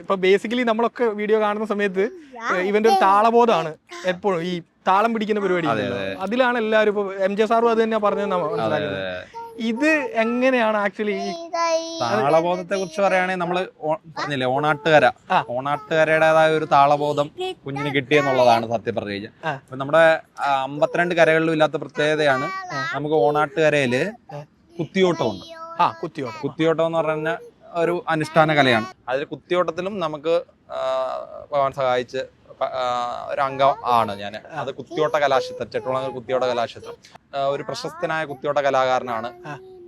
ഇപ്പൊ ബേസിക്കലി നമ്മളൊക്കെ വീഡിയോ കാണുന്ന സമയത്ത് ഇവന്റെ ഒരു താളബോധമാണ് എപ്പോഴും ഈ താളം പിടിക്കുന്ന പരിപാടി. അതിലാണ് എല്ലാവരും ഇപ്പൊ MJ സാറും അത് തന്നെയാ പറഞ്ഞത് മനസ്സിലാക്കുന്നത്. ഇത് എങ്ങനെയാണ് ആക്ച്വലി താളബോധത്തെ കുറിച്ച് പറയുകയാണെങ്കിൽ നമ്മള് പറഞ്ഞില്ലേ ഓണാട്ടുകരയുടേതായ ഒരു താളബോധം കുഞ്ഞിന് കിട്ടിയെന്നുള്ളതാണ് സത്യം പറഞ്ഞു കഴിഞ്ഞാൽ. അപ്പൊ നമ്മുടെ 52 കരകളിലും ഇല്ലാത്ത പ്രത്യേകതയാണ് നമുക്ക് ഓണാട്ടുകരയില് കുത്തിയോട്ടമുണ്ട്. കുത്തിയോട്ടം എന്ന് പറഞ്ഞാൽ ഒരു അനുഷ്ഠാന കലയാണ്. അതിൽ കുത്തിയോട്ടത്തിലും നമുക്ക് ഭഗവാൻ സഹായിച്ച് ഒരു അംഗം ആണ് ഞാൻ. അത് കുത്തിയോട്ട കലാക്ഷേത്രം, ചെട്ടുളങ്ങൽ കുത്തിയോട്ട കലാക്ഷേത്രം. ഒരു പ്രശസ്തനായ കുത്തിയോട്ട കലാകാരനാണ്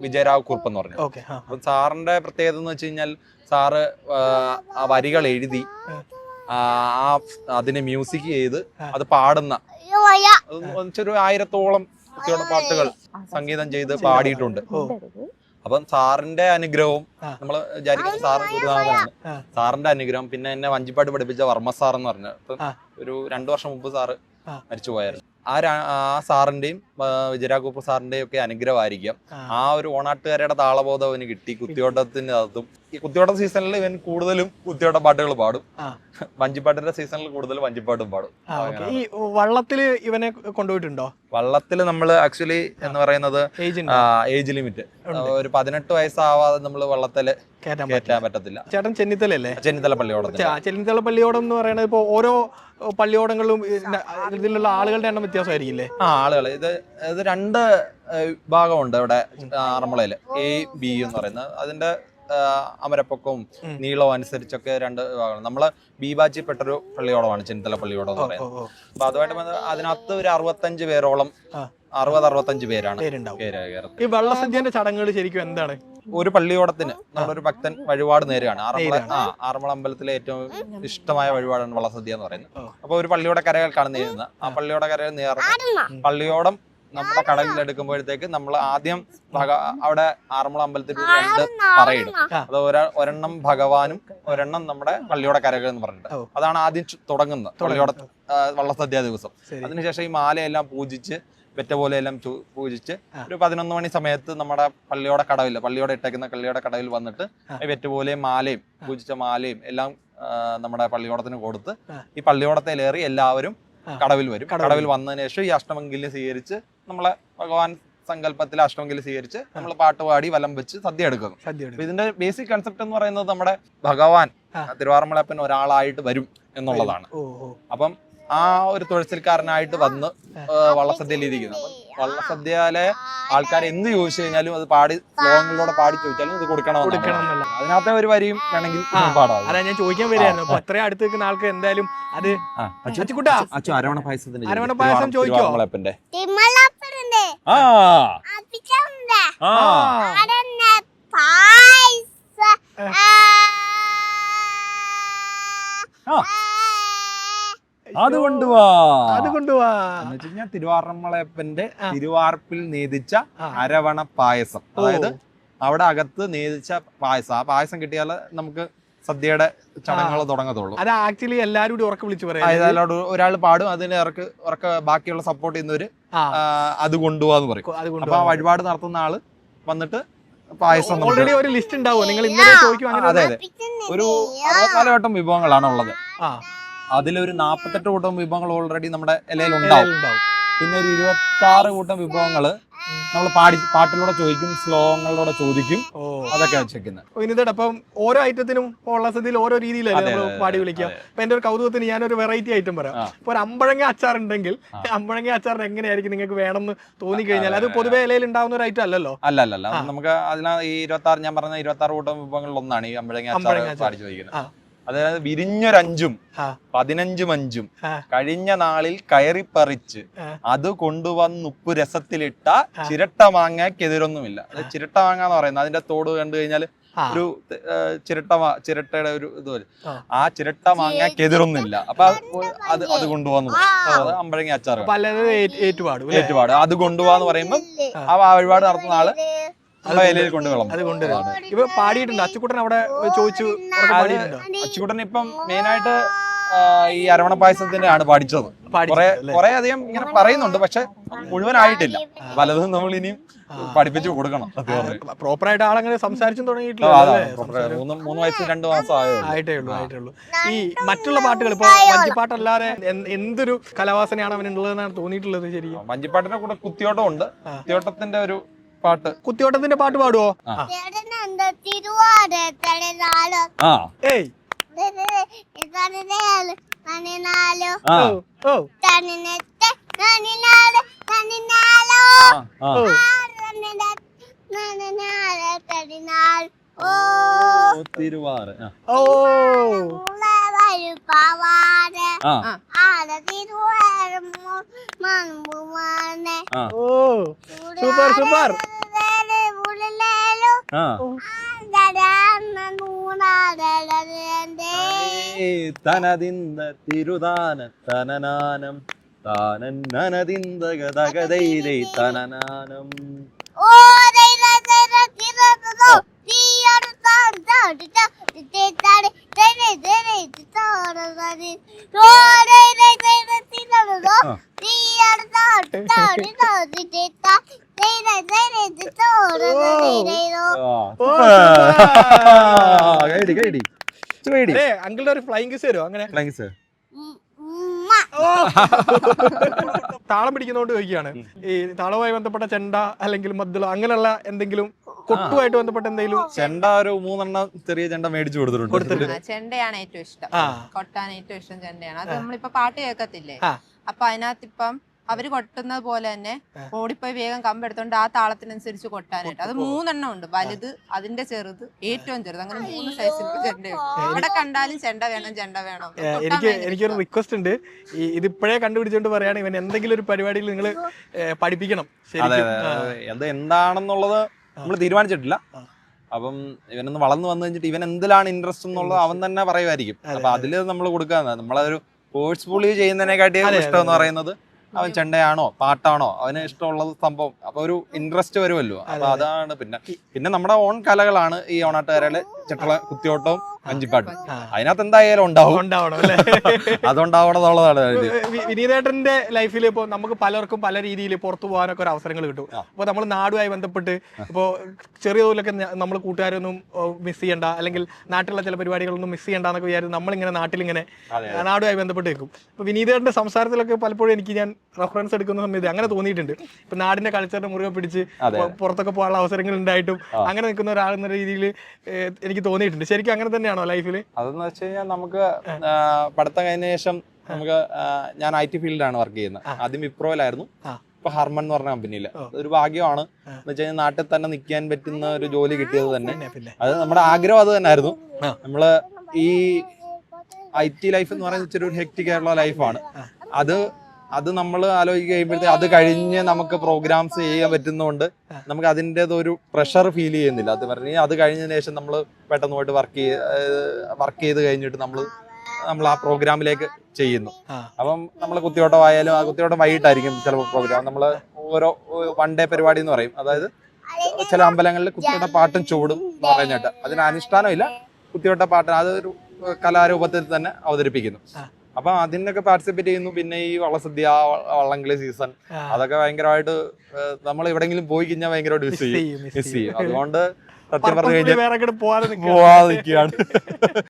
വിജയരാവ് കുറുപ്പ് എന്ന് പറഞ്ഞത്. അപ്പം സാറിന്റെ പ്രത്യേകത എന്ന് വെച്ച് കഴിഞ്ഞാൽ സാറ് ആ വരികൾ എഴുതി അതിനെ മ്യൂസിക് ചെയ്ത് അത് പാടുന്ന ഒരു 1000-ഓളം കുത്തിയോട്ട പാട്ടുകൾ സംഗീതം ചെയ്ത് പാടിയിട്ടുണ്ട്. അപ്പം സാറിന്റെ അനുഗ്രഹവും നമ്മള് വിചാരിക്കുന്ന സാറ് ഗുരുനാഥനാണ്. സാറിന്റെ അനുഗ്രഹം, പിന്നെ എന്നെ വഞ്ചിപ്പാട്ട് പഠിപ്പിച്ച വർമ്മ സാർ എന്ന് പറഞ്ഞ ഒരു 2 വർഷം മുമ്പ് സാറ് മരിച്ചു പോയായിരുന്നു. ആ സാറിന്റെയും വിജയരാഘോപ്പ് സാറിന്റെയും ഒക്കെ അനുഗ്രഹമായിരിക്കാം ആ ഒരു ഓണാട്ടുകാരുടെ താളബോധം അവന് കിട്ടി. കുത്തിയോട്ടത്തിന്റെ അതും ഈ കുത്തിയോട്ട സീസണിൽ ഇവൻ കൂടുതലും കുത്തിയോട്ട പാട്ടുകൾ പാടും, വഞ്ചിപ്പാട്ടിന്റെ സീസണിൽ കൂടുതൽ വഞ്ചിപ്പാട്ടും പാടും. ഈ വള്ളത്തില് ഇവനെ കൊണ്ടുപോയിട്ടുണ്ടോ? വള്ളത്തില് നമ്മള് ആക്ച്വലി എന്ന് പറയുന്നത് ഏജ് ലിമിറ്റ് ഒരു 18 വയസ്സാവാതെ നമ്മള് വള്ളത്തില് കയറ്റാൻ പറ്റത്തില്ല. ചേട്ടൻ ചെന്നിത്തലല്ലേ? ചെന്നിത്തല പള്ളിയോടം. ചെന്നിത്തല പള്ളിയോടം എന്ന് പറയുന്നത് ഇപ്പൊ ഓരോ പള്ളിയോടങ്ങളിലും ഇതിലുള്ള ആളുകളുടെ എണ്ണം വ്യത്യാസമായിരിക്കില്ലേ? ആളുകൾ ഇത് 2 ഭാഗമുണ്ട് ഇവിടെ ആറന്മുളയില്, A-B എന്ന് പറയുന്നത്. അതിന്റെ അമരപ്പൊക്കവും നീളവും അനുസരിച്ചൊക്കെ 2 ഭാഗങ്ങൾ. നമ്മള് ബി ബാച്ചിൽപ്പെട്ടൊരു പള്ളിയോടമാണ് ചെന്നിത്തല പള്ളിയോടം എന്ന് പറയുന്നത്. അപ്പൊ അതുമായിട്ട് അതിനകത്ത് ഒരു 65 പേരോളം 60-65 പേരാണ്. ഈ വള്ളസദ്യന്റെ ചടങ്ങുകൾ ശരിക്കും എന്താണ്? ഒരു പള്ളിയോടത്തിന് നമ്മളൊരു ഭക്തൻ വഴിപാട് നേരെയാണ്. ആറന്മുള അമ്പലത്തിലെ ഏറ്റവും ഇഷ്ടമായ വഴിപാടാണ് വള്ളസദ്യ എന്ന് പറയുന്നത്. അപ്പൊ ഒരു പള്ളിയോടെ കരകൾക്കാണ് നേരുന്നത്. ആ പള്ളിയോടെ കരകൾ നേർന്ന് പള്ളിയോടം നമ്മുടെ കടലിൽ എടുക്കുമ്പോഴത്തേക്ക് നമ്മൾ ആദ്യം അവിടെ ആറന്മുള അമ്പലത്തിൽ 2 പറയിടും. അത് ഒരെണ്ണം ഭഗവാനും ഒരെണ്ണം നമ്മുടെ പള്ളിയോടെ കരകൾ എന്ന് പറഞ്ഞിട്ട് അതാണ് ആദ്യം തുടങ്ങുന്നത് പള്ളിയോടെ വള്ളസദ്യ ദിവസം. അതിനുശേഷം ഈ മാലയെല്ലാം പൂജിച്ച് വെറ്റ പോലെ എല്ലാം പൂജിച്ച് ഒരു 11 മണി സമയത്ത് നമ്മുടെ പള്ളിയോടെ കടവില്ല, പള്ളിയോടെ ഇട്ടേക്കുന്ന പള്ളിയോടെ കടവിൽ വന്നിട്ട് വെറ്റ പോലെയും മാലയും പൂജിച്ച മാലയും എല്ലാം നമ്മുടെ പള്ളിയോടത്തിന് കൊടുത്ത് ഈ പള്ളിയോടത്തിലേറി എല്ലാവരും കടവിൽ വരും. കടവിൽ വന്നതിന് ശേഷം ഈ അഷ്ടമംഗല്യം സ്വീകരിച്ച് നമ്മളെ ഭഗവാൻ സങ്കല്പത്തിൽ അഷ്ടമംഗല്യം സ്വീകരിച്ച് നമ്മൾ പാട്ടുപാടി വലം വെച്ച് സദ്യ എടുക്കുന്നു. ഇതിന്റെ ബേസിക് കൺസെപ്റ്റ് എന്ന് പറയുന്നത് നമ്മുടെ ഭഗവാൻ തിരുവാറന്മുളയപ്പൻ ഒരാളായിട്ട് വരും എന്നുള്ളതാണ്. അപ്പം ആ ഒരു തുഴച്ചിൽക്കാരനായിട്ട് വന്ന് വള്ളസദ്യയിൽ ഇരിക്കുന്നു. വള്ളസദ്യയിലെ ആൾക്കാർ എന്ത് ചോദിച്ചു കഴിഞ്ഞാലും അത് പാടി ശ്ലോകങ്ങളിലൂടെ പാടി ചോദിച്ചാലും ഇത് കൊടുക്കണം. അതിനകത്തെ ഒരു വരിയും വേണമെങ്കിൽ പാടാം. അതാ ഞാൻ ചോദിക്കാൻ വരികയായിരുന്നു. അപ്പൊ അത്രയും അടുത്ത് നിൽക്കുന്ന ആൾക്ക് എന്തായാലും അത് അരവണ പായസത്തിന്റെ പായസം ചോദിക്കോ? അത് കൊണ്ടുവാ തിരുവാറന്മുളയപ്പന്റെ തിരുവാർപ്പിൽ നേദിച്ച അരവണ പായസം. അതായത് അവിടെ അകത്ത് നേദിച്ച പായസം. ആ പായസം കിട്ടിയാൽ നമുക്ക് സദ്യയുടെ ചടങ്ങുകൾ തുടങ്ങത്തുള്ളൂ. അത് ആക്ച്വലി എല്ലാവരും കൂടി ഉറക്കെ വിളിച്ചു പറയാം. ഒരാൾ പാടും, അതിന് ഉറക്കെ ബാക്കിയുള്ള സപ്പോർട്ട് ചെയ്യുന്നവര് അത് കൊണ്ടുപോവാന്ന് പറയും. അപ്പൊ ആ വഴിപാട് നടത്തുന്ന ആള് വന്നിട്ട് പായസം ഓൾറെഡി ഒരു ലിസ്റ്റ് ഉണ്ടാവും. നിങ്ങൾ ഇന്നലെ ചോദിക്കും. അതെ ഒരു 64 വട്ടം വിഭവങ്ങളാണ് ഉള്ളത്. അതിലൊരു 48 കൂട്ടം വിഭവങ്ങൾ ഓൾറെഡി നമ്മുടെ ഇലയിൽ ഉണ്ടാവും. പിന്നെ ഒരു 26 കൂട്ടം വിഭവങ്ങള് നമ്മൾ പാട്ടിലൂടെ ചോദിക്കും, ശ്ലോകങ്ങളിലൂടെ ചോദിക്കും. അതൊക്കെ വെച്ചേക്കുന്നത്. അപ്പം ഓരോ ഐറ്റത്തിനും വള്ളസദ്യയിൽ ഓരോ രീതിയിലല്ലേ പാടി വിളിക്കാം. അപ്പൊ എന്റെ ഒരു കൗതുകത്തിന് ഞാനൊരു വെറൈറ്റി ഐറ്റം പറയാം. ഇപ്പൊ ഒരു അമ്പഴങ്ങ അച്ചാർ ഉണ്ടെങ്കിൽ അമ്പഴങ്ങ അച്ചാർ എങ്ങനെയായിരിക്കും നിങ്ങൾക്ക് വേണമെന്ന് തോന്നിക്കഴിഞ്ഞാൽ? അത് പൊതുവെ ഇലയിൽ ഉണ്ടാവുന്ന ഒരു ഐറ്റം അല്ലല്ലോ. അല്ല നമുക്ക് അതിനകത്ത് ഈ 26 ഞാൻ പറഞ്ഞ 26 കൂട്ടം വിഭവങ്ങളിൽ ഒന്നാണ് ഈ അമ്പഴങ്ങ അച്ചാർ പാടി ചോദിക്കുന്നത്. അതായത് വിരിഞ്ഞൊരഞ്ചും 15 മഞ്ചും കഴിഞ്ഞ നാളിൽ കയറിപ്പറിച്ച് അത് കൊണ്ടുവന്ന് ഉപ്പു രസത്തിലിട്ട ചിരട്ട മാങ്ങക്കെതിരൊന്നുമില്ല. അത് ചിരട്ട മാങ്ങ എന്ന് പറയുന്നത് അതിന്റെ തോട് കണ്ടു കഴിഞ്ഞാൽ ഒരു ചിരട്ടയുടെ ഒരു ഇത് വരും. ആ ചിരട്ട മാങ്ങക്കെതിരൊന്നുമില്ല. അപ്പൊ അത് കൊണ്ടുപോകാന്ന് പറയും. അത് അമ്പഴങ്ങ അച്ചാർ ഏറ്റുപാട്. അത് കൊണ്ടുപോകാന്ന് പറയുമ്പോൾ ആ വഴിപാട് നടത്തുന്ന ആള് ഇലയിൽ കൊണ്ടുവരണം. ഇപ്പൊ പാടിയിട്ടുണ്ട്. അച്ചുക്കുട്ടൻ അവിടെ ചോദിച്ചു. അച്ചുക്കുട്ടൻ ഇപ്പം മെയിനായിട്ട് ഈ അരവണ പായസത്തിന്റെയാണ് പഠിച്ചത്. കുറെ അധികം ഇങ്ങനെ പറയുന്നുണ്ട്, പക്ഷെ മുഴുവനായിട്ടില്ല. പലതും നമ്മൾ ഇനിയും പഠിപ്പിച്ചു കൊടുക്കണം. പ്രോപ്പറായിട്ട് ആളങ്ങനെ സംസാരിച്ചും തുടങ്ങിയിട്ടില്ല. 3 വയസ്സ് 2 മാസം ആയിട്ടേ ഉള്ളൂ. ഈ മറ്റുള്ള പാട്ടുകൾ ഇപ്പൊ വഞ്ചിപ്പാട്ടല്ലാതെ എന്തൊരു കലാവാസനയാണ് അവനുള്ളതെന്നാണ് തോന്നിയിട്ടുള്ളത്? ശരിക്കും വഞ്ചിപ്പാട്ടിന്റെ കൂടെ കുത്തിയോട്ടം ഉണ്ട്. കുത്തിയോട്ടത്തിന്റെ ഒരു പാട്ട്, കുത്തിയോട്ടത്തിന്റെ പാട്ട് പാടുവോ? തിരുവാറ് സൂപ്പർ സൂപ്പർ. തനതിന്ദ തിരുതാന തനനാനം താനനനതിന്ദഗതഗതൈദൈ തനനാനം. അങ്കിളുടെ ഒരു ഫ്ലൈങ് കിസ് തരുമോ? അങ്ങനെ താളം പിടിക്കുന്നോണ്ട് ചോദിക്കുകയാണ്, ഈ താളവുമായി ബന്ധപ്പെട്ട ചെണ്ട അല്ലെങ്കിൽ മദ്ദളം അങ്ങനെയുള്ള എന്തെങ്കിലും കൊട്ടുമായിട്ട് ബന്ധപ്പെട്ട എന്തെങ്കിലും? ചെണ്ട ഒരു 3 എണ്ണം ചെറിയ ചെണ്ട മേടിച്ചു കൊടുത്തിട്ടുണ്ട്. ചെണ്ടയാണ് ഏറ്റവും ഇഷ്ടം, കൊട്ടാൻ ഏറ്റവും ഇഷ്ടം ചെണ്ടയാണ്. അത് നമ്മളിപ്പോ പാട്ട് കേൾക്കത്തില്ലേ, അപ്പൊ അതിനകത്ത് ഇപ്പം അവര് കൊട്ടുന്നത് പോലെ തന്നെ ഓടിപ്പോയി വേഗം കമ്പെടുത്തോണ്ട് ആ താളത്തിനനുസരിച്ച് കൊട്ടാനായിട്ട് അത് 3 എണ്ണം ഉണ്ട്. വലുത്, അതിന്റെ ചെറുത്, ഏറ്റവും ചെറുത്, അങ്ങനെ 3 സൈസിൽ ചെണ്ടയുണ്ട്. ഇവിടെ കണ്ടാലും ചെണ്ട വേണം ചെണ്ട വേണം. എനിക്കൊരു റിക്വസ്റ്റ് ഉണ്ട്, ഇതിപ്പോഴേ കണ്ടുപിടിച്ചോണ്ട് പറയാണ്, ഇവൻ എന്തെങ്കിലും ഒരു പരിപാടിയിൽ നിങ്ങൾ പഠിപ്പിക്കണം. അത് എന്താണെന്നുള്ളത് നമ്മൾ തീരുമാനിച്ചിട്ടില്ല. അപ്പം ഇവനൊന്ന് വളർന്നു വന്നു കഴിഞ്ഞിട്ട് ഇവൻ എന്തിലാണ് ഇൻട്രസ്റ്റ് എന്നുള്ളത് അവൻ തന്നെ പറയുമായിരിക്കും. അപ്പൊ അതില് നമ്മൾ കൊടുക്കാന്ന്, നമ്മളൊരു ഫോഴ്സ്ഫുള്ളി ചെയ്യുന്നതിനെക്കാട്ടിയും ഇഷ്ടം എന്ന് പറയുന്നത് അവൻ ചെണ്ടയാണോ പാട്ടാണോ അവന് ഇഷ്ടമുള്ളത് സംഭവം. അപ്പൊ ഒരു ഇൻട്രസ്റ്റ് വരുമല്ലോ. അപ്പൊ അതാണ്. പിന്നെ നമ്മുടെ ഓൺ കലകളാണ് ഈ ഓണാട്ടുകാരയിലെ ചെട്ടള, കുത്തിയോട്ടവും വഞ്ചിപ്പാട്ടും. അതിനകത്ത് എന്തായാലും ഉണ്ടാവണം അല്ലേ? അതുണ്ടാവണമെന്നുള്ളതാണ്. വിനീതേട്ടന്റെ ലൈഫിൽ ഇപ്പൊ നമുക്ക് പലർക്കും പല രീതിയിൽ പുറത്തു പോകാനൊക്കെ ഒരു അവസരങ്ങൾ കിട്ടും. അപ്പൊ നമ്മൾ നാടുമായി ബന്ധപ്പെട്ട് ഇപ്പോ ചെറിയ തോതിലൊക്കെ നമ്മൾ കൂട്ടുകാരൊന്നും മിസ് ചെയ്യണ്ട, അല്ലെങ്കിൽ നാട്ടിലുള്ള ചില പരിപാടികളൊന്നും മിസ് ചെയ്യണ്ടെന്നൊക്കെ വിചാരിച്ച് നമ്മളിങ്ങനെ നാട്ടിലിങ്ങനെ നാടുമായി ബന്ധപ്പെട്ട് വെക്കും. ഇപ്പൊ വിനീതേട്ടന്റെ സംസാരത്തിലൊക്കെ പലപ്പോഴും എനിക്ക് ഞാൻ റെഫറൻസ് എടുക്കുന്ന സമയത്ത് അങ്ങനെ തോന്നിയിട്ടുണ്ട്. ഇപ്പൊ നാടിന്റെ കൾച്ചറിനെ മുറുകെ പിടിച്ച് പുറത്തൊക്കെ പോകാനുള്ള അവസരങ്ങൾ ഉണ്ടായിട്ടും അങ്ങനെ നിൽക്കുന്ന ഒരാളെന്ന രീതിയിൽ എനിക്ക് തോന്നിയിട്ടുണ്ട്. ശരിക്കും അങ്ങനെ തന്നെയാണോ ലൈഫിൽ? അതെന്ന് വെച്ച് കഴിഞ്ഞാൽ നമുക്ക് പഠിത്തം കഴിഞ്ഞ ശേഷം നമുക്ക് ഞാൻ IT ഫീൽഡിലാണ് വർക്ക് ചെയ്യുന്നത്. ആദ്യം വിപ്രോയിലായിരുന്നു, ഇപ്പൊ ഹർമൻ എന്ന് പറഞ്ഞ കമ്പനിയില്. അതൊരു ഭാഗ്യമാണ്. എന്ന് വെച്ച് കഴിഞ്ഞാൽ നാട്ടിൽ തന്നെ നിൽക്കാൻ പറ്റുന്ന ഒരു ജോലി കിട്ടിയത് തന്നെ അത് നമ്മുടെ ആഗ്രഹം അത് തന്നെ ആയിരുന്നു. നമ്മള് ഈ IT ലൈഫ് എന്ന് പറയുന്നത് ഇച്ചിരി ഒരു ഹെക്റ്റിക് ആയിട്ടുള്ള ലൈഫാണ്. അത് നമ്മൾ ആലോചിച്ച് കഴിയുമ്പോഴത്തേക്ക് അത് കഴിഞ്ഞ് നമുക്ക് പ്രോഗ്രാംസ് ചെയ്യാൻ പറ്റുന്നതുകൊണ്ട് നമുക്ക് അതിൻ്റെതൊരു പ്രഷർ ഫീൽ ചെയ്യുന്നില്ല. അത് പറഞ്ഞാൽ അത് കഴിഞ്ഞതിന് ശേഷം നമ്മൾ പെട്ടെന്ന് പോയിട്ട് വർക്ക് ചെയ്ത് കഴിഞ്ഞിട്ട് നമ്മൾ ആ പ്രോഗ്രാമിലേക്ക് ചെയ്യുന്നു. അപ്പം നമ്മൾ കുത്തിയോട്ടമായാലും ആ കുത്തിയോട്ടം വൈകിട്ടായിരിക്കും ചിലപ്പോൾ പ്രോഗ്രാം. നമ്മൾ ഓരോ 1 ഡേ പരിപാടി എന്ന് പറയും. അതായത് ചില അമ്പലങ്ങളിൽ കുത്തിയോട്ട പാട്ടും ചൂടും എന്ന് പറഞ്ഞിട്ട് അതിന് അനുഷ്ഠാനമില്ല, കുത്തിയോട്ട പാട്ട് അതൊരു കലാരൂപത്തിൽ തന്നെ അവതരിപ്പിക്കുന്നു. അപ്പൊ അതിനൊക്കെ പാർട്ടിസിപ്പേറ്റ് ചെയ്യുന്നു. പിന്നെ ഈ വള്ളസദ്യ, വള്ളംകളി സീസൺ, അതൊക്കെ ഭയങ്കരമായിട്ട് നമ്മൾ എവിടെങ്കിലും പോയി കഴിഞ്ഞാൽ ഭയങ്കരമായിട്ട് മിസ് ചെയ്യും. അതുകൊണ്ട് സത്യം പറഞ്ഞു കഴിഞ്ഞാൽ പോവാതെ നിൽക്കുകയാണ്.